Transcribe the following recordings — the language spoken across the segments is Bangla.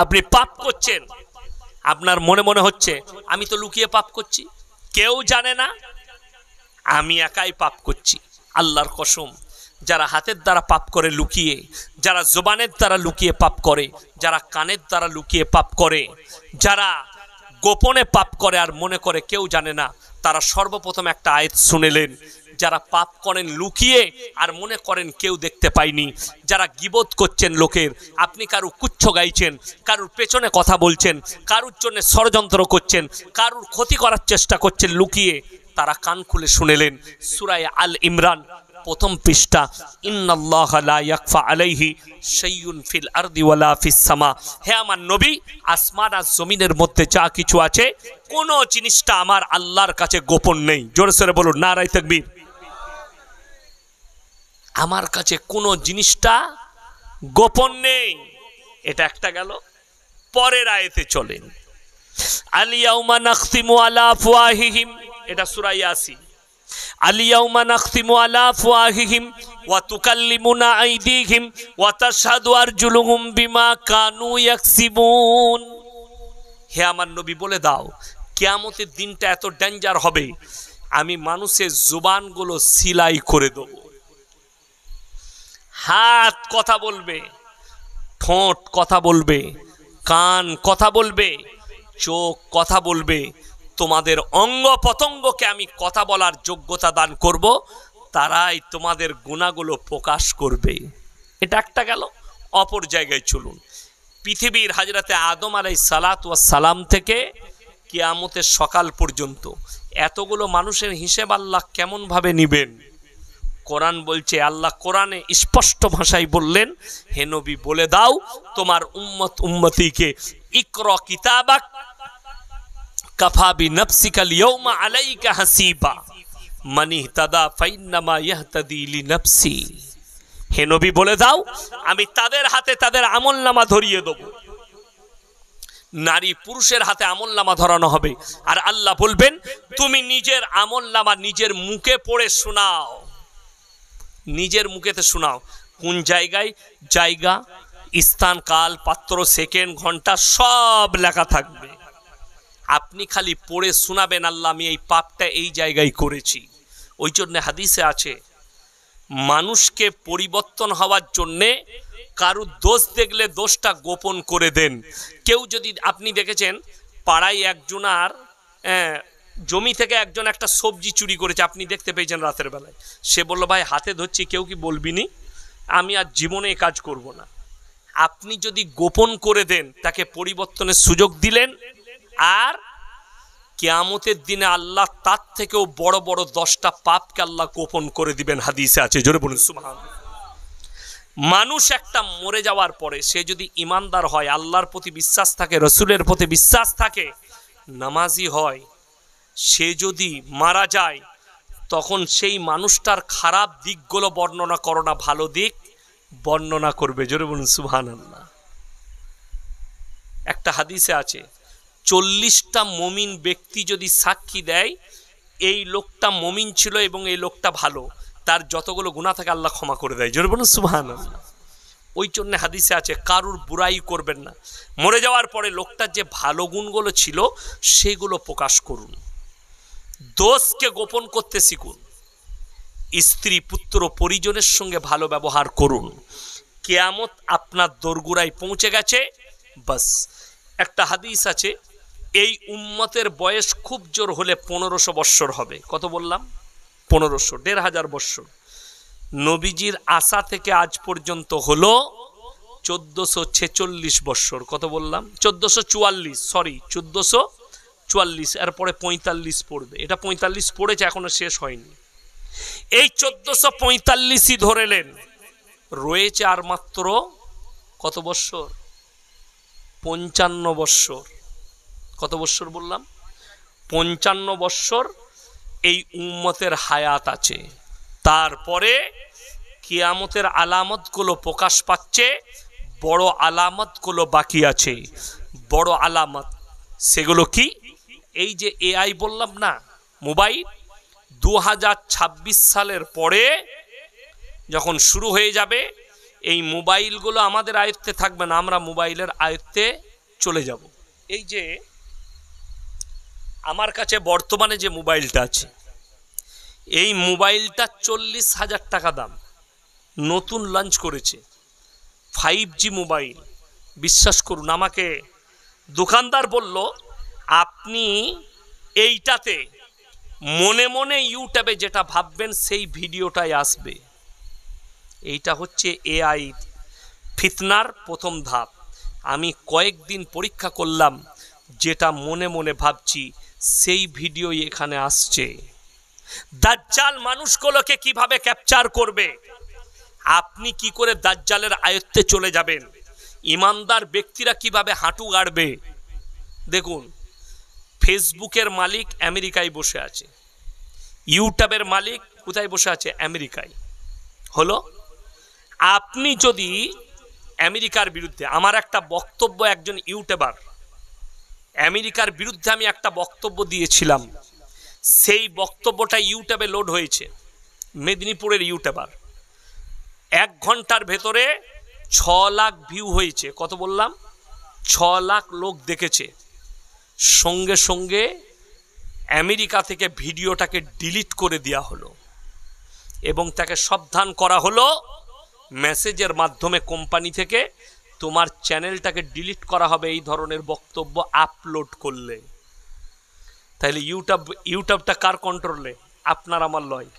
আপনি পাপ করছেন, আপনার মনে মনে হচ্ছে আমি তো লুকিয়ে পাপ করছি, কেউ জানে না, আমি একাই পাপ করছি। আল্লাহর কসম, যারা হাতের দ্বারা পাপ করে লুকিয়ে, যারা জবানের দ্বারা লুকিয়ে পাপ করে, যারা কানের দ্বারা লুকিয়ে পাপ করে, যারা গোপনে পাপ করে আর মনে করে কেউ জানে না, তারা সর্বপ্রথম একটা আয়াত শুনেলেন। যারা পাপ করেন লুকিয়ে আর মনে করেন কেউ দেখতে পায়নি, যারা গীবত করছেন লোকের, আপনি কারুর কুচ্ছ গাইছেন, কারুর পেছনে কথা বলছেন, কারুর জন্য ষড়যন্ত্র করছেন, কারুর ক্ষতি করার চেষ্টা করছেন লুকিয়ে, তারা কান খুলে শুনেলেন সূরা আল ইমরান প্রথম পৃষ্ঠা, ইন্নাল্লাহা লা ইয়াখফা আলাইহি শাইউন ফিল আরদি ওয়ালা ফিস সামা। হে আমার নবী, আসমান আর জমিনের মধ্যে যা কিছু আছে কোন জিনিসটা আমার আল্লাহর কাছে গোপন নেই। জোরে সোরে বলুন নারায়ে তাকবীর। আমার কাছে কোন জিনিসটা গোপন নেই। এটা একটা গেল। পরের আয়াতে চলেন, আল ইয়াউমা নাখতিমু আলা আফওয়াহিহিম, এটা সূরা ইয়াসিন। আল ইয়াউমা নাখতিমু আলা আফওয়াহিহিম ওয়া তুকাল্লিমুনা আইদিহিম ওয়া তাশহাদু আরজুলুহুম বিমা কানু ইয়াকসিবুন। হে আমার নবী বলে দাও, কিয়ামতের দিনটা এত ডেঞ্জার হবে, আমি মানুষের জবানগুলো সিলাই করে দেব। হাত কথা বলবে, ঠোঁট কথা বলবে, কান কথা বলবে, চোখ কথা বলবে, তোমাদের অঙ্গ পতঙ্গকে আমি কথা বলার যোগ্যতা দান করব, তারাই তোমাদের গুনাহগুলো প্রকাশ করবে। এটা একটা গেল। অপর জায়গায় চলুন, পৃথিবীর হযরতে আদম আলাইহিস সালাতু ওয়াস সালাম থেকে কিয়ামতের সকাল পর্যন্ত এতগুলো মানুষের হিসেব আল্লাহ কেমন ভাবে নেবেন? কোরআন বলছে, আল্লাহ কোরআনে স্পষ্ট ভাষায় বললেন, হে নবী বলে দাও তোমার উম্মত উম্মতিকে, ইকরা কিতাবাক কাফা বিনাফসিকা আল-ইয়াওমা আলাইকা হাসিবা মান ইহতাদা ফাইন্নামা ইয়াহতাদি লিনাফসি। হে নবী বলে দাও, আমি তাদের হাতে তাদের আমলনামা ধরিয়ে দেব। নারী পুরুষের হাতে আমলনামা ধরানো হবে, আর আল্লাহ বলবেন তুমি নিজের আমলনামা নিজের মুখে পড়ে শোনাও, নিজের মুখেতে শোনাও। কোন জায়গায়? জায়গা, স্থান, কাল, পাত্র, সেকেন্ড, ঘন্টা সব লেখা থাকবে। আপনি খালি পড়ে শোনাবেন, আল্লাহ আমি এই পাপটা এই জায়গায় করেছি। ওই জন্য হাদিসে আছে, মানুষকে পরিবর্তন হওয়ার জন্যে কারুর দোষ দেখলে দোষটা গোপন করে দেন। কেউ যদি, আপনি দেখেছেন পাড়ায় একজনার জমি থেকে একজন একটা সবজি চুরি করেছে, আপনি দেখতে পেয়েছেন রাতের বেলায়, সে বলল ভাই হাতে ধরছি, কেউ কি বলবিনি, আমি আর জীবনে কাজ করব না। আপনি যদি গোপন করে দেন, তাকে পরিবর্তনের সুযোগ দিলেন, আর কিয়ামতের দিনে আল্লাহ তার থেকেও বড় বড় 10টা পাপকে আল্লাহ গোপন করে দিবেন, হাদিসে আছে। জোরে বলুন সুবহানাল্লাহ। মানুষ একটা মরে যাওয়ার পরে সে যদি ইমানদার হয়, আল্লাহর প্রতি বিশ্বাস থাকে, রসুলের প্রতি বিশ্বাস থাকে, নামাজি হয়, সে যদি মারা যায়, তখন সেই মানুষটার খারাপ দিকগুলো বর্ণনা করো না, ভালো দিক বর্ণনা করবে। জোরে বলুন সুবহানাল্লাহ। একটা হাদিসে আছে, 40টা মুমিন ব্যক্তি যদি সাক্ষী দেয় এই লোকটা মুমিন ছিল এবং এই লোকটা ভালো, তার যতগুলো গুনাহ থাকে আল্লাহ ক্ষমা করে দেয়। জোরে বলুন সুবহানাল্লাহ। ওই জন্য হাদিসে আছে কারুর বুরাই করবেন না, মরে যাওয়ার পরে লোকটার যে ভালো গুণগুলো ছিল সেগুলো প্রকাশ করুন, দোষকে গোপন করতে শিখুন, স্ত্রী পুত্র পরিজনের সঙ্গে ভালো ব্যবহার করুন। কিয়ামত আপনার দোরগোড়ায় পৌঁছে গেছে, বাস। একটা হাদিস আছে, এই উম্মতের বয়স খুব জোর হলে 1500 বৎসর হবে। কত বললাম? 1500, 1500 বৎসর। নবীজির আসা থেকে আজ পর্যন্ত হলো 1446 বৎসর। কত বললাম? 1444, সরি 1444, এরপরে 45 পড়বে। এটা 45 পড়েছে, এখনো শেষ হয়নি। এই 1445ই ধরেলেন, রয়েছে আর মাত্র কত বৎসর? 55 বৎসর। কত বৎসর বললাম? 55 বৎসর এই উম্মতের হায়াত আছে। তারপরে কিয়ামতের আলামতগুলো প্রকাশ পাচ্ছে, বড় আলামতগুলো বাকি আছে। বড় আলামত সেগুলো কি? এই যে এআই বললাম না, মোবাইল, 2026 সালের পরে যখন শুরু হয়ে যাবে, এই মোবাইলগুলো আমাদের আয়ত্তে থাকবে না, আমরা মোবাইলের আয়ত্তে চলে যাব। এই যে আমার কাছে বর্তমানে যে মোবাইলটা আছে, এই মোবাইলটা 40,000 টাকা দাম, নতুন লঞ্চ করেছে 5G মোবাইল। বিশ্বাস করুন, আমাকে দোকানদার বলল আপনি এইটাতে মনে মনে ইউটিউবে যেটা ভাববেন সেই ভিডিওটাই আসবে। এইটা হচ্ছে AI ফিতনার প্রথম ধাপ। আমি কয়েকদিন পরীক্ষা করলাম, যেটা মনে মনে ভাবছি সেই ভিডিওই এখানে আসছে। দাজ্জাল মানুষগুলোকে কিভাবে ক্যাপচার করবে, আপনি কি করে দাজ্জালের আয়ত্তে চলে যাবেন, ইমানদার ব্যক্তিরা কিভাবে হাঁটু গাড়বে। দেখুন, ফেসবুকের মালিক আমেরিকায় বসে আছে, ইউটিউবের মালিক কোথায় বসে আছে, আমেরিকায়। হলো, আপনি যদি আমেরিকার বিরুদ্ধে, আমার একটা বক্তব্য, একজন ইউটিউবার আমেরিকার বিরুদ্ধে আমি একটা বক্তব্য দিয়েছিলাম, সেই বক্তব্যটা ইউটিউবে লোড হয়েছে। মেদিনীপুরের ইউটিউবার 1 ঘন্টার ভেতরে 6 লাখ ভিউ হয়েছে। কত বললাম? 6 লাখ লোক দেখেছে। সঙ্গে সঙ্গে আমেরিকা থেকে ভিডিওটাকে ডিলিট করে দেওয়া হলো এবং তাকে সাবধান করা হলো মেসেজের মাধ্যমে কোম্পানি থেকে, তোমার চ্যানেলটাকে ডিলিট করা হবে এই ধরনের বক্তব্য আপলোড করলে। তাহলে ইউটিউবটা কার কন্ট্রোলে? আপনার আমার লয়,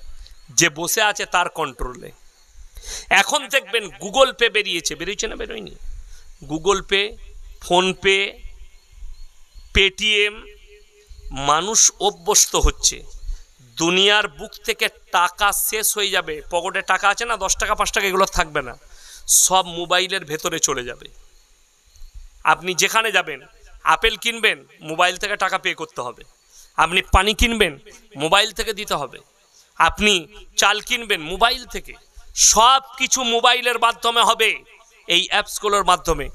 যে বসে আছে তার কন্ট্রোলে। এখন দেখবেন গুগল পে বেরিয়েছে না বেরোয়নি? গুগল পে, ফোনপে, পেটিএম, মানুষ অভ্যস্ত হচ্ছে। দুনিয়ার বুক থেকে টাকা শেষ হয়ে যাবে, পকেটে টাকা আছে না, 10 টাকা 5 টাকা এগুলো থাকবে না, সব মোবাইলের ভেতরে চলে যাবে। আপনি যেখানে যাবেন, আপেল কিনবেন, মোবাইল থেকে টাকা পে করতে হবে। আপনি পানি কিনবেন, মোবাইল থেকে দিতে হবে। আপনি চাল কিনবেন, মোবাইল থেকে। সব কিছু মোবাইলের মাধ্যমে হবে, এই অ্যাপসগুলোর মাধ্যমে।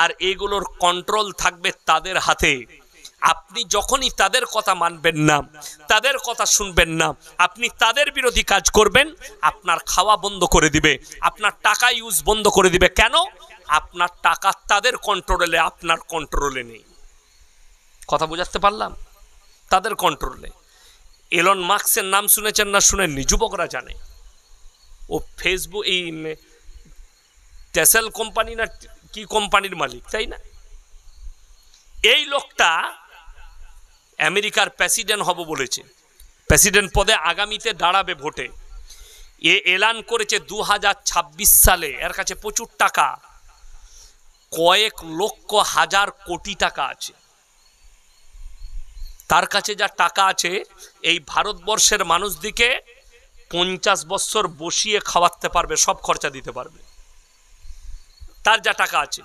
আর এগুলোর কন্ট্রোল থাকবে তাদের হাতে। আপনি যখনই তাদের কথা মানবেন না, তাদের কথা শুনবেন না, আপনি তাদের বিরোধী কাজ করবেন, আপনার খাওয়া বন্ধ করে দিবে, আপনার টাকা ইউজ বন্ধ করে দিবে। কেন? আপনার টাকা তাদের কন্ট্রোলে, আপনার কন্ট্রোলে নেই। কথা বোঝাতে পারলাম? তাদের কন্ট্রোলে। এলন মাস্কের নাম শুনেছেন না শুনেননি? যুবকরা জানে। ও ফেসবুক, এই টেসেল কোম্পানি না কি কোম্পানির মালিক, তাই না? এই লোকটা আমেরিকার প্রেসিডেন্ট হব বলেছে, প্রেসিডেন্ট পদে আগামীতে দাঁড়াবে ভোটে। এ এলান করেছে 2026 সালে এর কাছে প্রচুর টাকা, কয়েক লক্ষ হাজার কোটি টাকা আছে। তার কাছে যা টাকা আছে, এই ভারতবর্ষের মানুষদিকে 50 বছর বসিয়ে খাওয়াতে পারবে, সব খরচা দিতে পারবে, তার যা টাকা আছে।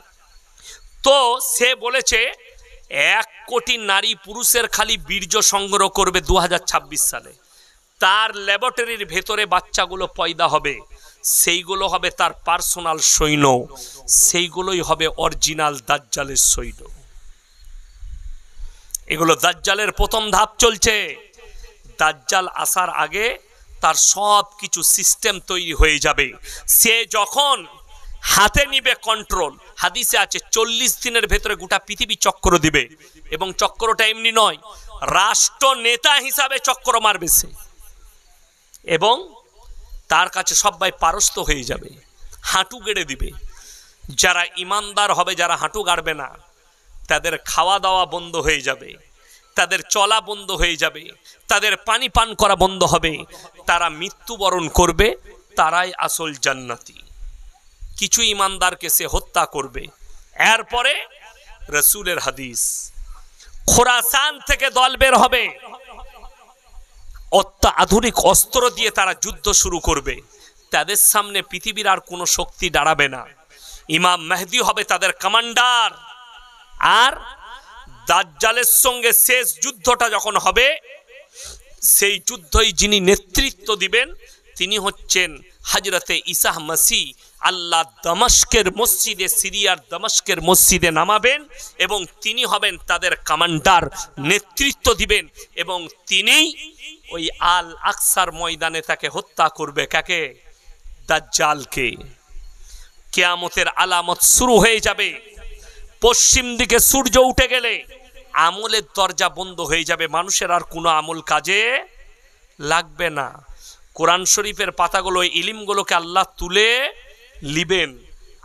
তো সে বলেছে 1 কোটি নারী পুরুষের খালি বীর্য সংগ্রহ করবে 2026 সালে। তার ল্যাবরেটরির ভেতরে বাচ্চাগুলো পয়দা হবে, সেইগুলো হবে তার পার্সোনাল সৈন্য, সেইগুলোই হবে অরিজিনাল দাজ্জালের সৈন্য। এগুলো দাজ্জালের প্রথম ধাপ চলছে। দাজ্জাল আসার আগে তার সব কিছু সিস্টেম তৈরি হয়ে যাবে। সে যখন হাতে নিবে কন্ট্রোল, হাদিসে আছে 40 দিনের ভেতরে গোটা পৃথিবী চক্র দিবে। এবং চক্রটা এমনি নয়, রাষ্ট্র নেতা হিসাবে চক্র মারবে সে, এবং তার কাছে সবাই পারস্ত হয়ে যাবে, হাঁটু গেড়ে দিবে। যারা ইমানদার হবে, যারা হাঁটু গাড়বে না, তাদের খাওয়া দাওয়া বন্ধ হয়ে যাবে, তাদের চলা বন্ধ হয়ে যাবে, তাদের পানি পান করা বন্ধ হবে, তারা মৃত্যুবরণ করবে, তারাই আসল জান্নাতি। কিছু ইমানদারকে সে হত্যা করবে। এরপরে রাসূলের হাদিস, খোরাসান থেকে দল বের হবে, অত্যাধুনিক অস্ত্র দিয়ে তারা যুদ্ধ শুরু করবে। তাদের সামনে পৃথিবীর আর কোনো শক্তি দাঁড়াবে না। ইমাম মেহদি হবে তাদের কমান্ডার। আর দাজ্জালের সঙ্গে শেষ যুদ্ধটা যখন হবে, সেই যুদ্ধই যিনি নেতৃত্ব দিবেন তিনি হচ্ছেন হযরতে ঈসা মসিহ। আল্লাহ দমস্কের মসজিদে, সিরিয়ার দমস্কের মসজিদে নামাবেন এবং তিনি হবেন তাদের কমান্ডার, নেতৃত্ব দিবেন, এবং তিনিই ওই আল আকসার ময়দানে তাকে হত্যা করবে। কাকে? দাজ্জালকে। কিয়ামতের আলামত শুরু হয়ে যাবে। পশ্চিম দিকে সূর্য উঠে গেলে আমলের দরজা বন্ধ হয়ে যাবে, মানুষের আর কোনো আমল কাজে লাগবে না। কোরআন শরীফের পাতাগুলো, ইলিমগুলোকে আল্লাহ তুলে লিবেন,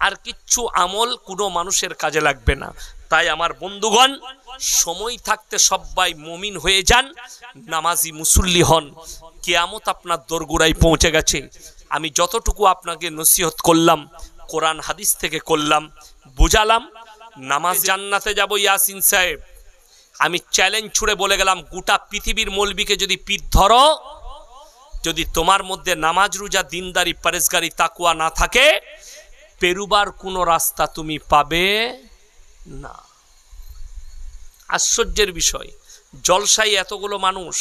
আর কিচ্ছু আমল কোনো মানুষের কাজে লাগবে না। তাই আমার বন্ধুগণ, সময় থাকতে সবাই মুমিন হয়ে যান, নামাজি মুসল্লি হন। কিয়ামত আপনার দোরগোড়ায় পৌঁছে গেছে। আমি যতটুকু আপনাকে নসিহত করলাম কোরআন হাদিস থেকে করলাম, বুঝালাম। নামাজ জান্নাতে যাব ইয়াসিন সাহেব, আমি চ্যালেঞ্জ ছুড়ে বলে গেলাম, গোটা পৃথিবীর মৌলবীকে যদি পিঠ ধরো, যদি তোমার মধ্যে নামাজ রোজা দিনদারি পরেজগারি তাকওয়া না থাকে, পেরুবার কোনো রাস্তা তুমি পাবে না। আশ্চর্যের বিষয়, জলসায় এতগুলো মানুষ,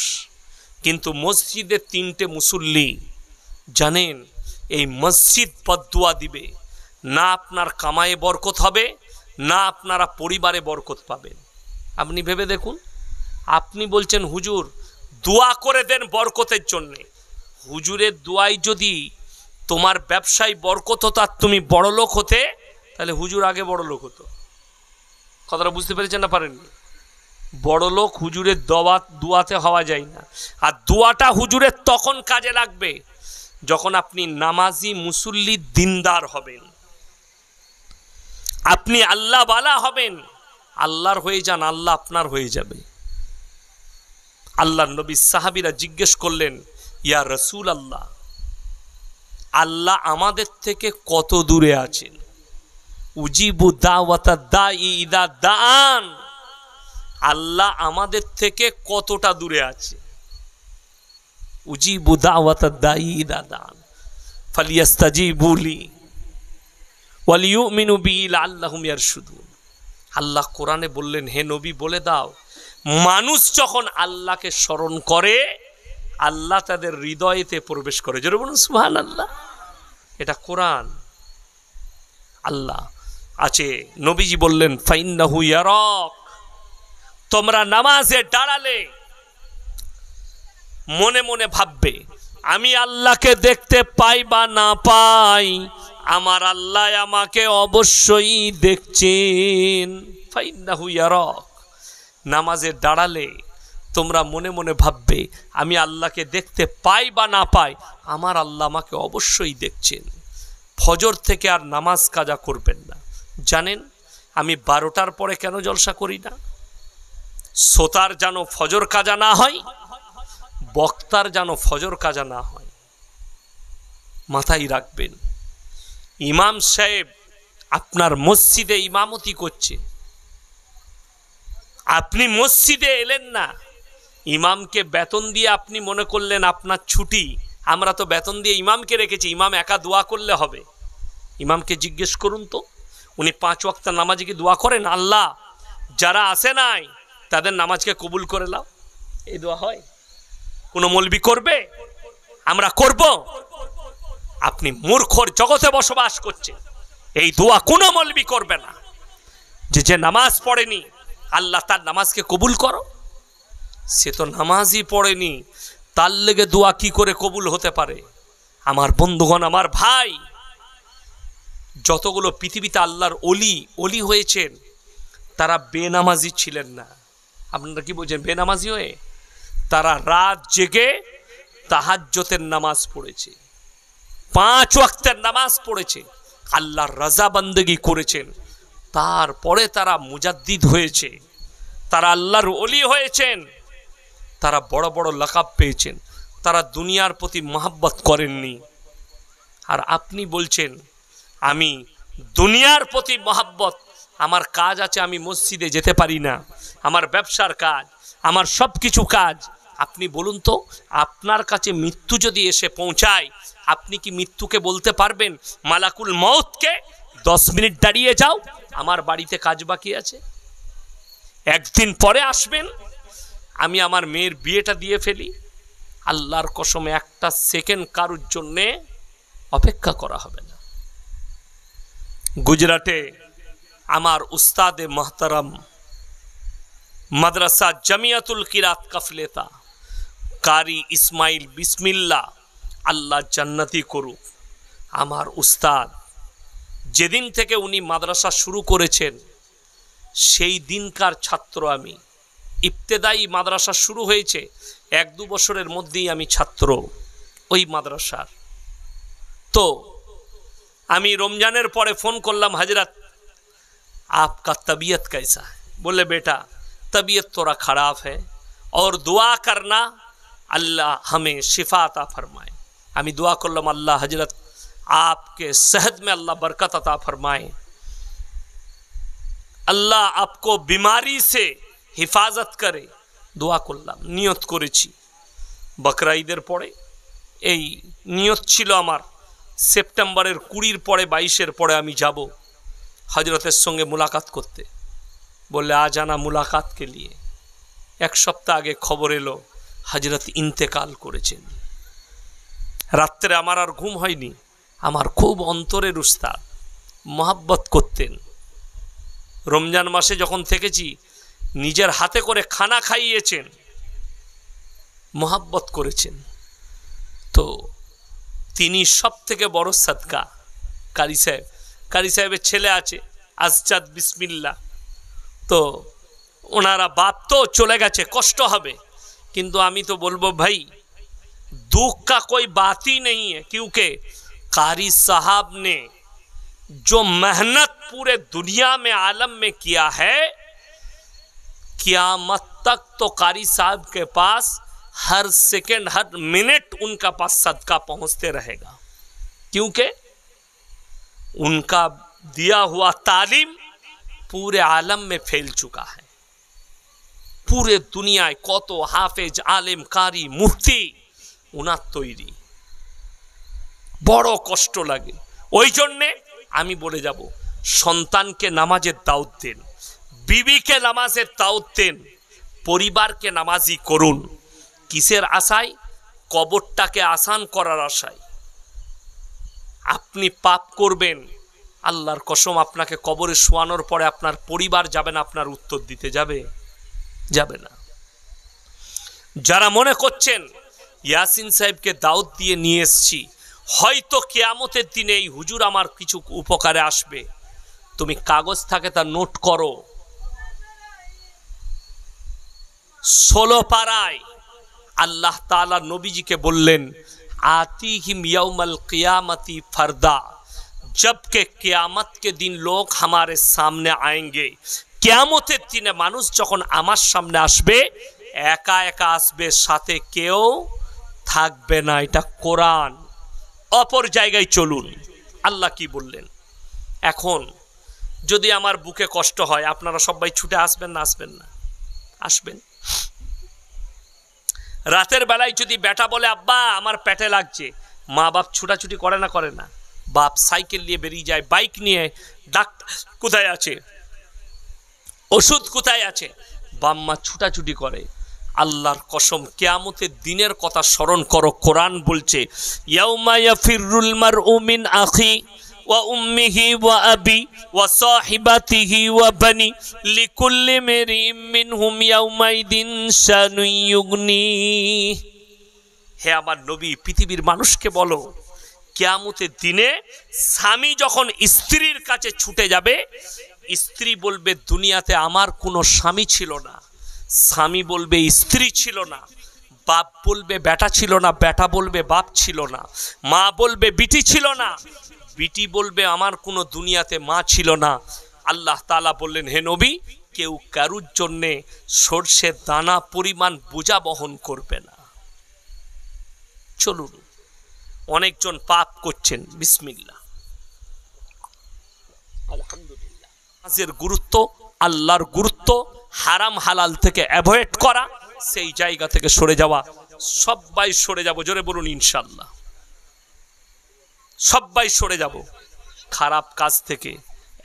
কিন্তু মসজিদে 3টে মুসল্লি। জানেন, এই মসজিদ বদদুয়া দিবে না, আপনার কামায়ে বরকত হবে না, আপনারা পরিবারে বরকত পাবেন। আপনি ভেবে দেখুন, আপনি বলছেন হুজুর দোয়া করে দেন বরকতের জন্যে। হুজুরের দোয়ায় যদি তোমার ব্যবসায় বরকত হতো আর তুমি বড় লোক হতে, তাহলে হুজুর আগে বড় লোক হতো। কথাটা বুঝতে পেরেছেন না পারেননি? বড় লোক হুজুরের দোয়াতে হওয়া যায় না। আর দোয়াটা হুজুরের তখন কাজে লাগবে যখন আপনি নামাজি মুসল্লি দিনদার হবেন, আপনি আল্লাহ ওয়ালা হবেন। আল্লাহর হয়ে যান, আল্লাহ আপনার হয়ে যাবে। আল্লাহর নবী সাহাবীরা জিজ্ঞেস করলেন, ইয়া রাসূল আল্লাহ, আল্লাহ আমাদের থেকে কত দূরে আছেন? উজিবু দাওয়াতাদ দাঈ ইযা দাআন, আল্লাহ আমাদের থেকে কতটা দূরে আছে? উজিবু দাওয়াতাদ দাঈ ইযা দাআন ফালিয়াস্তাজিবু লি ওয়ালিয়ুমিনু বি লাআল্লাহুম ইয়ারশুদুন। আল্লাহ কোরআনে বললেন, হে নবী বলে দাও, মানুষ যখন আল্লাহকে স্মরণ করে, আল্লাহ তাদের হৃদয়েতে প্রবেশ করে। জোরে বলুন সুবহানাল্লাহ। এটা কোরআন। আল্লাহ আছে। নবীজি বললেন, ফাইন্নাহু ইয়ারাক, তোমরা নামাজে দাঁড়ালে মনে মনে ভাববে, আমি আল্লাহকে দেখতে পাই বা না পাই, আমার আল্লাহ আমাকে অবশ্যই দেখছেন। ফাইন্নাহু ইয়ারাক, নামাজে দাঁড়ালে তোমরা মনে মনে ভাববে, আমি আল্লাহকে দেখতে পাই বা না পাই, আমার আল্লাহ আমাকে অবশ্যই দেখছেন। ফজর থেকে আর নামাজ কাজা করবেন না। জানেন আমি 12টার পরে কেন জলসা করি না? শ্রোতার যেন ফজর কাজা না হয়, বক্তার যেন ফজর কাজা না হয়। মাথায় রাখবেন, ইমাম সাহেব আপনার মসজিদে ইমামতি করছে, আপনি মসজিদে এলেন না, ইমামকে বেতন দিয়ে আপনি মনে করলেন আপনার ছুটি। আমরা তো বেতন দিয়ে ইমামকে রেখেছি, ইমাম একা দোয়া করলে হবে? ইমামকে জিজ্ঞেস করুন তো, উনি 5 ওয়াক্ত নামাজে কি দোয়া করেন? আল্লাহ যারা আসে নাই তাদের নামাজকে কবুল করে নাও, এই দোয়া হয়? কোনো মৌলবি করবে? আমরা করব? আপনি মূর্খর জগতে বসবাস করছেন, এই দোয়া কোনো মৌলবি করবে না। যে নামাজ পড়েনি, আল্লাহ তার নামাজকে কবুল করো। সে তো নামাজই পড়েনি, তার লেগে দোয়া কি করে কবুল হতে পারে? আমার বন্ধুগণ, আমার ভাই, যতগুলো পৃথিবীতে আল্লাহর অলি হয়েছেন, তারা বেনামাজি ছিলেন না। আপনারা কি বলছেন? বেনামাজি হয়ে তারা রাত জেগে তাহাজ্জুদের নামাজ পড়েছে, 5 ওয়াক্তের নামাজ পড়েছে, আল্লাহর রাজা বান্দেগি করেছেন। তারপরে তারা মুজাদ্দিদ হয়েছে, তারা আল্লাহর ওলি হয়েছেন, তারা বড় বড় লাকাব পেয়েছেন। তারা দুনিয়ার প্রতি মহব্বত করেননি। আর আপনি বলছেন আমি দুনিয়ার প্রতি মহব্বত, আমার কাজ আছে, আমি মসজিদে যেতে পারি না, আমার ব্যবসার কাজ, আমার সব কিছু কাজ। আপনি বলুন তো, আপনার কাছে মৃত্যু যদি এসে পৌঁছায়, আপনি কি মৃত্যুকে বলতে পারবেন মালাকুল মউতকে 10 মিনিট দাঁড়িয়ে যাও, আমার বাড়িতে কাজ বাকি আছে, একদিন পরে আসবেন, আমি আমার মেয়ের বিয়েটা দিয়ে ফেলি? আল্লাহর কসম, একটা সেকেন্ড কারোর জন্যে অপেক্ষা করা হবে না। গুজরাটে আমার উস্তাদে মোহতারাম মাদ্রাসা জামিয়াতুল কিরাত কাফলেতা কারি ইসমাইল বিসমিল্লাহ, আল্লাহ জান্নাতি করুক, আমার উস্তাদ, যেদিন থেকে উনি মাদ্রাসা শুরু করেছেন, সেই দিনকার ছাত্র আমি। ইবতেদায়ী মাদ্রাসা শুরু হয়েছে, 1-2 বছরের মধ্যেই আমি ছাত্র ওই মাদ্রাসার। তো আমি রমজানের পরে ফোন করলাম, হজরত आपका तबीयत कैसा है? बोले बेटा तबीयत थोड़ा ख़राब है और दुआ करना अल्लाह हमें शिफा अता फरमाए। আমি दुआ করলাম, अल्लाह हजरत आपके सेहत में अल्लाह बरकत अता फरमाए, अल्लाह आपको बीमारी से हिफाजत करे। দোয়া করলাম, নিয়ত করেছি। বকরা ঈদের পরে এই নিয়ত ছিল আমার, সেপ্টেম্বরের 20 পরে 22 পরে আমি যাব হজরতের সঙ্গে মুলাকাত করতে। বললে আ জানা মুলাকাত কে লিয়ে। 1 সপ্তাহ আগে খবর এলো হজরত ইন্তেকাল করেছেন। রাত্রে আমার আর ঘুম হয়নি। আমার খুব অন্তরের উস্তাদ, মহব্বত করতেন। রমজান মাসে যখন থেকেছি নিজের হাতে করে খানা খাইয়েছেন, মহব্বত করেছেন। তো তিনি সব থেকে বড় সদকা। কারি সাহেবের ছেলে আছে আজজাদ বিসমিল্লাহ, তো ওনারা বাপ তো চলে গেছে, কষ্ট হবে, কিন্তু আমি তো বলবো ভাই दुख का कोई बात ही नहीं है, क्योंकि कारी साहब ने जो मेहनत पूरे दुनिया में आलम में किया है, क़यामत तक तो कारी साहब के पास हर सेकंड हर मिनट उनका पास सदका पहुंचते रहेगा, क्योंकि उनका दिया हुआ तालीम पूरे आलम में फैल चुका है। पूरे दुनिया कत हाफेज आलिम कारी मुफ्ती उनार तैरी। बड़ कष्ट लागे। ওই জন্যে আমি বলে যাব, সন্তানকে নামাজের দাওয়াত দেন, বিবিকে নামাজের দাওয়াত দেন, পরিবারকে নামাজি করুন। কিসের আশায়? কবরটাকে আসান করার আশায়। আপনি পাপ করবেন, আল্লাহর কসম আপনাকে কবরে শোয়ানোর পরে আপনার পরিবার যাবে না, আপনার উত্তর দিতে যাবে না। যারা মনে করছেন ইয়াসিন সাহেবকে দাওয়াত দিয়ে নিয়ে এসেছি, হয়তো কিয়ামতের দিনে এই হুজুর আমার কিছু উপকারে আসবে, তুমি কাগজ থাকে তা নোট করো। 16 পারায় আল্লাহ তাআলা নবীজিকে বললেন, आतीहिम यौमल क़ियामती फरदा, जबकि क़यामत के दिन लोग हमारे सामने आएंगे। কিয়ামতের দিনে মানুষ যখন আমার সামনে আসবে, একা একা আসবে, সাথে কেউ থাকবে না। এটা কোরআন। অপর জায়গায় চলুন, আল্লাহ কি বললেন। এখন যদি আমার বুকে কষ্ট হয়, আপনারা সবাই ছুটে আসবেন না? আসবেন। রাতের বেলায় যদি বেটা বলে আব্বা আমার পেটে লাগছে, মা বাপ ছুটাছুটি করে না? বাপ সাইকেল নিয়ে বেরিয়ে যায়, বাইক নিয়ে, ডাক্তার কোথায় আছে, ওষুধ কোথায় আছে, বাম্মা ছুটাছুটি করে। আল্লাহর কসম, কিয়ামতের দিনের কথা স্মরণ করো। কোরআন বলছে, ইয়াউমা ইয়াফিরুল মারউ মিন আখি ওয়া উম্মিহি ওয়া আবি ওয়া সাহিবাতিহি ওয়া বানি লিকুল্লি মিরিম মিনহুম ইয়াউমাইদিন শানুন ইউগনি। হে আমার নবী, পৃথিবীর মানুষকে বলো, কিয়ামতের দিনে স্বামী যখন স্ত্রীর কাছে ছুটে যাবে, স্ত্রী বলবে দুনিয়াতে আমার কোনো স্বামী ছিল না, স্বামী বলবে স্ত্রী ছিল না, বাপ বলবে বেটা ছিল না, বেটা বলবে বাপ ছিল না, মা বলবে বিটি ছিল না, বিটি বলবে আমার কোনো দুনিয়াতে মা ছিল না। আল্লাহ তাআলা বললেন, হে নবী, কেউ কারুর জন্যে সরষের দানা পরিমাণ বোঝা বহন করবে না। চলুন, অনেকজন পাপ করছেন, বিসমিল্লাহ, আলহামদুলিল্লাহ। নামাজের গুরুত্ব, আল্লাহর গুরুত্ব, হারাম হালাল থেকে অ্যাভয়েড করা, সেই জায়গা থেকে সরে যাওয়া। সবাই সরে যাব, জোরে বলুন ইনশাআল্লাহ। সবাই সরে যাব, খারাপ কাজ থেকে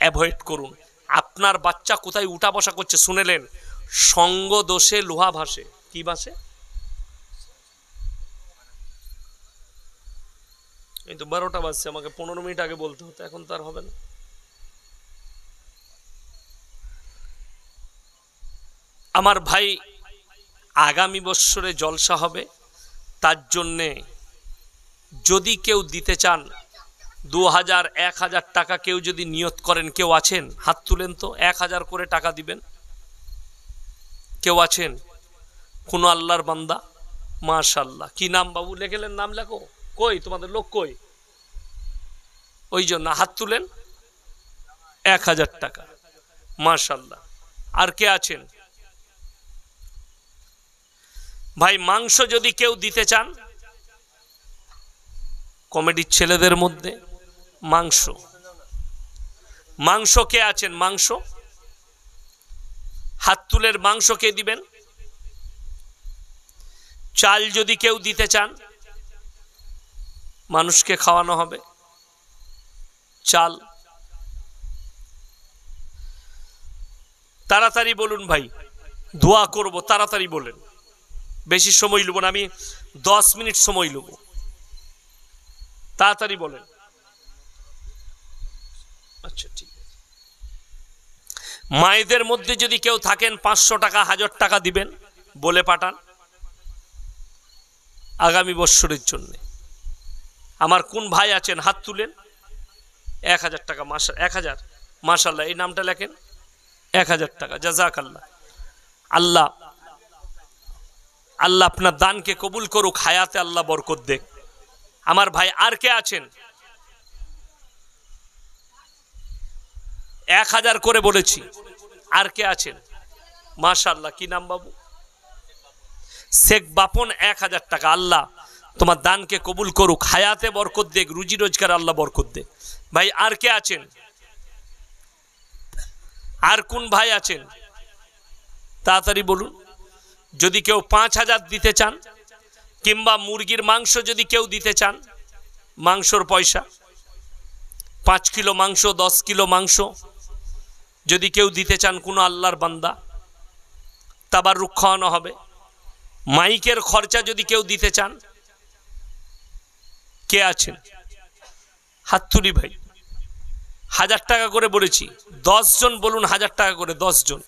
অ্যাভয়েড করুন। আপনার বাচ্চা কোথায় উঠা বসা করছে শুনেলেন, সঙ্গ দোষে লোহা ভাসে। কি ভাসে? এই তো 12টা বাজছে, আমাকে 15 মিনিট আগে বলতে হতো, এখন তো আর হবে না। আমার ভাই, আগামী বছরে জলসা হবে, তার জন্যে যদি কেউ দিতে চান 2000 1000 টাকা কেউ যদি নিয়ত করেন, কেউ আছেন? হাত তুলেন তো। 1000 করে টাকা দিবেন, কেউ আছেন? কোন আল্লাহর বান্দা? মাশাআল্লাহ। কি নাম বাবু? লেখেলেন? নাম লেখো। কই তোমাদের লোক কই? ওই জন্য হাত তুলেন। 1000 টাকা, মাশাআল্লাহ। আর কে আছেন? ভাই মাংস যদি কেউ দিতে চান, কমেডির ছেলেদের মধ্যে মাংস, মাংস কে আছেন? মাংস হাত তুলের। মাংস কে দিবেন? চাল যদি কেউ দিতে চান, মানুষকে খাওয়ানো হবে, চাল। তাড়াতাড়ি বলুন ভাই, দোয়া করব, তাড়াতাড়ি বলেন, বেশি সময় নেব না, আমি 10 মিনিট সময় নেব, তাড়াতাড়ি বলেন। আচ্ছা ঠিক আছে। মায়েদের মধ্যে যদি কেউ থাকেন 500 টাকা 1000 টাকা দিবেন, বলে পাঠান আগামী বৎসরের জন্য। আমার কোন ভাই আছেন? হাত তুলেন। 1000 টাকা, 1000, মাশাআল্লাহ। এই নামটা লেখেন, 1000 টাকা, জাযাকাল্লাহ। আল্লাহ আল্লাহ আপনার দানকে কবুল করুক, হায়াতে আল্লাহ বরকত দেখ। আমার ভাই আর কে আছেন? 1000 করে বলেছি। আর কে আছেন? মাশাআল্লাহ। কি নাম বাবু? শেখ বাপন, 1000 টাকা। আল্লাহ তোমার দানকে কবুল করুক, হায়াতে বরকত দেখ, রুজি রোজগার আল্লাহ বরকত দেখ। ভাই আর কে আছেন? আর কোন ভাই আছেন? তাড়াতাড়ি বলুন। যদি কেউ 5000 দিতে চান, কিংবা মুরগির মাংস যদি কেউ দিতে চান, মাংসর পয়সা 5 কিলো মাংস, 10 কিলো মাংস যদি কেউ দিতে চান, কোনো আল্লাহর বান্দা, তাবাররুক খাওয়ানো হবে। মাইকের খরচা যদি কেউ দিতে চান, কে আছেন? হাত তুলি ভাই। 1000 টাকা করে বলেছি, 10 জন বলুন 1000 টাকা করে, 10 জন।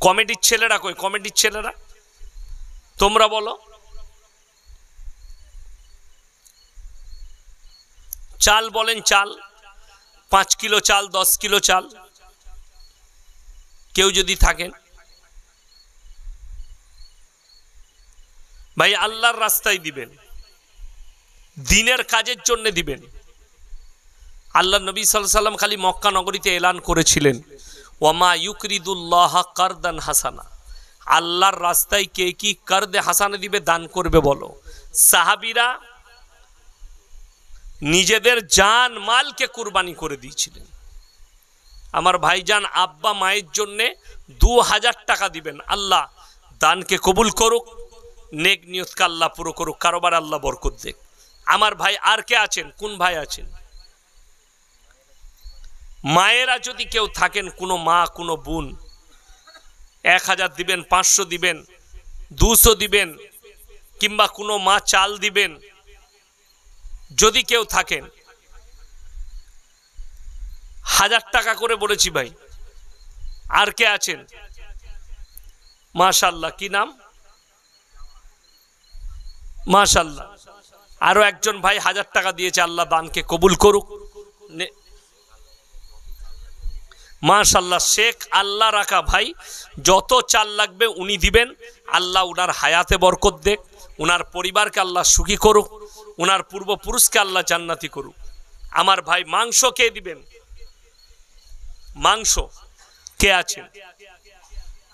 কমেডির ছেলেরা কই? কমেডির ছেলেরা তোমরা বলো। চাল বলেন, চাল 5 কিলো চাল, 10 কিলো চাল কেউ যদি থাকেন। ভাই আল্লাহর রাস্তায় দিবেন, দিনের কাজের জন্য দিবেন। আল্লাহ নবী সাল্লাল্লাহু আলাইহি সাল্লাম খালি মক্কা নগরীতে এলান করেছিলেন, ওয়ামা ইউকরিদুল্লাহ কারদান হাসানা। আল্লাহর রাস্তায় কে কি কারদে হাসানা দিবে, দান করবে বলো। সাহাবীরা নিজেদের জান মালকে কুরবানি করে দিয়েছিলেন। আমার ভাইজান আব্বা মায়ের জন্য 2000 টাকা দিবেন। আল্লাহ দানকে কবুল করুক, নেক নিয়তকে আল্লাহ পুরো করুক, কারোবার আল্লাহ বরকত দেখ। আমার ভাই আর কে আছেন? কোন ভাই আছেন? মায়েরা যদি কেউ থাকেন, কোনো মা, কোনো বোন, 1000 দিবেন, 500 দিবেন, 200 দিবেন, কিংবা কোনো মা চাল দিবেন যদি কেউ থাকেন। 1000 টাকা করে বলেছি ভাই। আর কে আছেন? মাশাআল্লাহ। কি নাম? মাশাআল্লাহ। আরো একজন ভাই 1000 টাকা দিয়েছে, আল্লাহ দানকে কবুল করুক। মাশাআল্লাহ। শেখ আল্লাহ রাখা ভাই, যত চাল লাগবে উনি দিবেন। আল্লাহ উনার হায়াতে বরকত দেখ, উনার পরিবারকে আল্লাহ সুখী করুক, উনার পূর্বপুরুষকে আল্লাহ জান্নাতি করুক। আমার ভাই মাংস কে দিবেন? মাংস কে আছেন?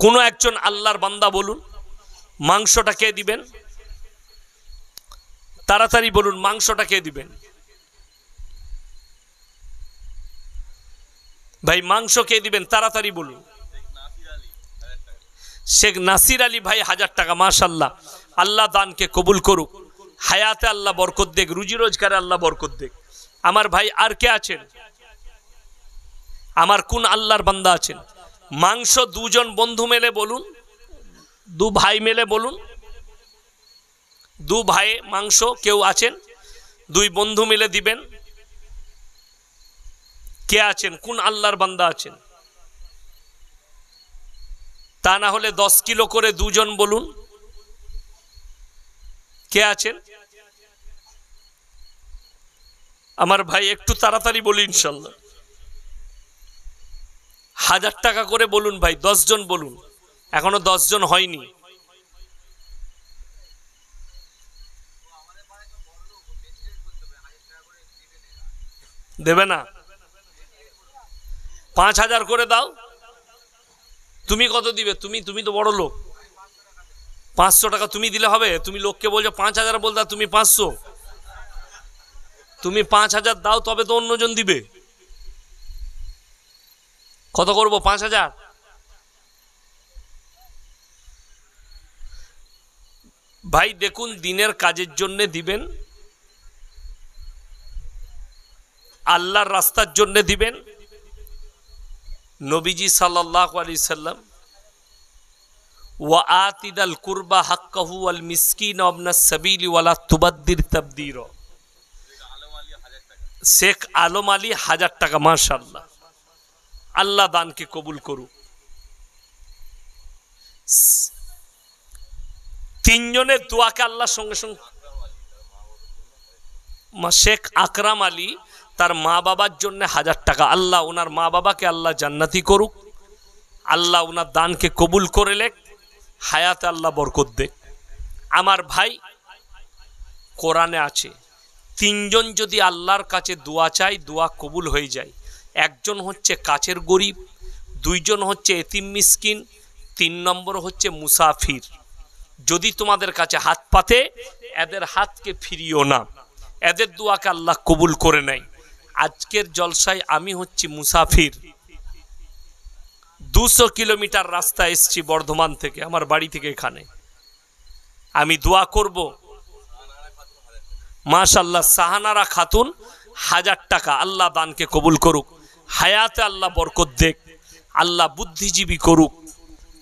কোনো একজন আল্লাহর বান্দা বলুন, মাংসটা কে দিবেন? তাড়াতাড়ি বলুন, মাংসটা কে দিবেন? ভাই মাংস কে দিবেন? তাড়াতাড়ি বলুন। শেখ নাসির আলী ভাই 1000 টাকা। মাশাআল্লাহ। আল্লাহ দানকে কবুল করুক, হায়াতে আল্লাহ বরকত দেখ, রুজি রোজগারে আল্লাহ বরকত দেখ। আমার ভাই আর কে আছেন? আমার কোন আল্লাহর বান্দা আছেন? মাংস 2 জন বন্ধু মিলে বলুন, 2 ভাই মিলে বলুন। 2 ভাই মাংস কেউ আছেন? 2 বন্ধু মিলে দিবেন। কে আছেন? কোন আল্লাহর বান্দা আছেন? তা না হলে 10 কিলো করে 2 জন বলুন। কে আছেন? আমার ভাই একটু তাড়াতাড়ি বলি ইনশাল্লাহ। 1000 টাকা করে বলুন ভাই, 10 জন বলুন, এখনো 10 জন হয়নি। দেবে না? 5000 করে দাও। তুমি কত দিবে? তুমি তো বড় লোক, 500 টাকা তুমি দিলে হবে? তুমি লোককে বলছো 5000 বলতে, তুমি 500। তুমি 5000 দাও, তবে তো অন্যজন দিবে। কত করবো? 5000। ভাই দেখুন, দিনের কাজের জন্য দিবেন, আল্লাহর রাস্তার জন্য দিবেন। নবীজি সাল্লাল্লাহু আলাইহি সাল্লাম ওয়া আতিদাল কুরবা হাক্কাহু ওয়াল মিসকিন ওয়াবনাস সাবিলি ওয়ালা তুবাদ্দির তাবদীর। শেখ আলম আলী 1000 টাকা, মাশাআল্লাহ, আল্লাহ দানকে কবুল করুক। 3 জনের দোয়াকে আল্লাহ সঙ্গে সঙ্গে। শেখ আকরাম আলী, তার মা বাবার জন্য 1000 টাকা, আল্লাহ ওনার মা বাবাকে আল্লাহ জান্নাতি করুক, আল্লাহ ওনার দানকে কবুল করে লেক, হায়াতে আল্লাহ বরকত দে। আমার ভাই, কোরআনে আছে 3 জন যদি আল্লাহর কাছে দোয়া চায়, দোয়া কবুল হয়ে যায়। একজন হচ্ছে কাছের গরিব, 2 জন হচ্ছে এতিম মিসকিন, 3 নম্বর হচ্ছে মুসাফির। যদি তোমাদের কাছে হাত পাতে, এদের হাতকে ফিরিও না, এদের দোয়াকে আল্লাহ কবুল করে নেয়। আজকের জলসায় আমি হচ্ছি মুসাফির, 200 কিলোমিটার রাস্তা এসছি বর্ধমান থেকে, আমার বাড়ি থেকে এখানে। আমি দোয়া করব, মাশাআল্লাহ, সাহানারা খাতুন 1000 টাকা, আল্লাহ দানকে কবুল করুক, হায়াতে আল্লাহ বরকত দেখ, আল্লাহ বুদ্ধিজীবী করুক,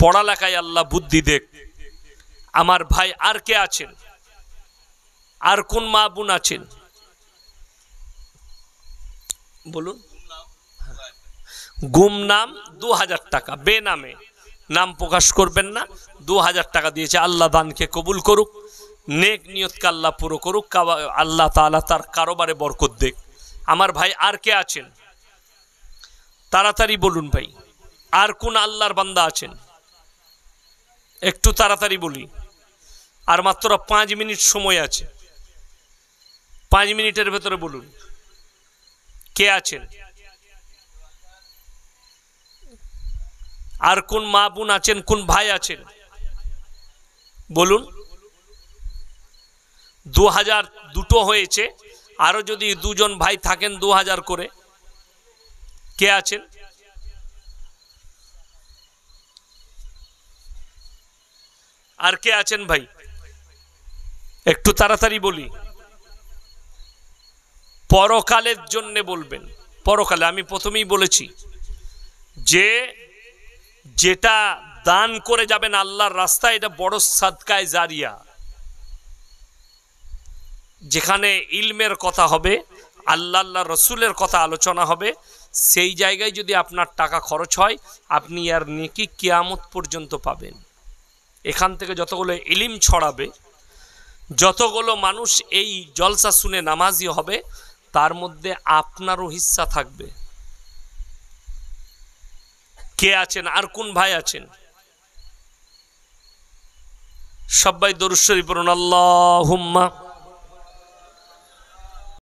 পড়ালেখায় আল্লাহ বুদ্ধি দেখ। আমার ভাই, আর কে আছেন? আর কোন মা বোন আছেন বলুন? গুমনাম 2000 টাকা, বেনামে, নাম প্রকাশ করবেন না, 2000 টাকা দিয়েছে। আল্লাহ দানকে কবুল করুক, নেক নিয়তকে আল্লাহ পুরো করুক, আল্লাহ তাআলা তার কারোবারে বরকত দেখ। আমার ভাই, আর কে আছেন? তাড়াতাড়ি বলুন ভাই, আর কোন আল্লাহর বান্দা আছেন? একটু তাড়াতাড়ি বলি, আর মাত্র 5 মিনিট সময় আছে, 5 মিনিটের ভেতরে বলুন কে আছেন। আর কোন মা বোন আছেন, কোন ভাই আছেন বলুন? 2000 দুটো হয়েছে, আরো যদি 2 জন ভাই থাকেন 2000 করে। কে আছেন? আর কে আছেন ভাই? একটু তাড়াতাড়ি বলি। পরকালের জন্য বলবেন, পরকালে। আমি প্রথমেই বলেছি যে যেটা দান করে যাবেন আল্লাহর রাস্তায়, এটা বড় সাদকায়ে জারিয়া। যেখানে ইলমের কথা হবে, আল্লাহ রসুলের কথা আলোচনা হবে, সেই জায়গায় যদি আপনার টাকা খরচ হয়, আপনি আর নেকি কিয়ামত পর্যন্ত পাবেন। এখান থেকে যতগুলো ইলম ছড়াবে, যতগুলো মানুষ এই জলসা শুনে নামাজি হবে, তার মধ্যে আপনারও হিস্সা থাকবে। কে আছেন? আর কোন ভাই আছেন? সবাই দরুদ শরীফ পড়ুন, আল্লাহুম্মা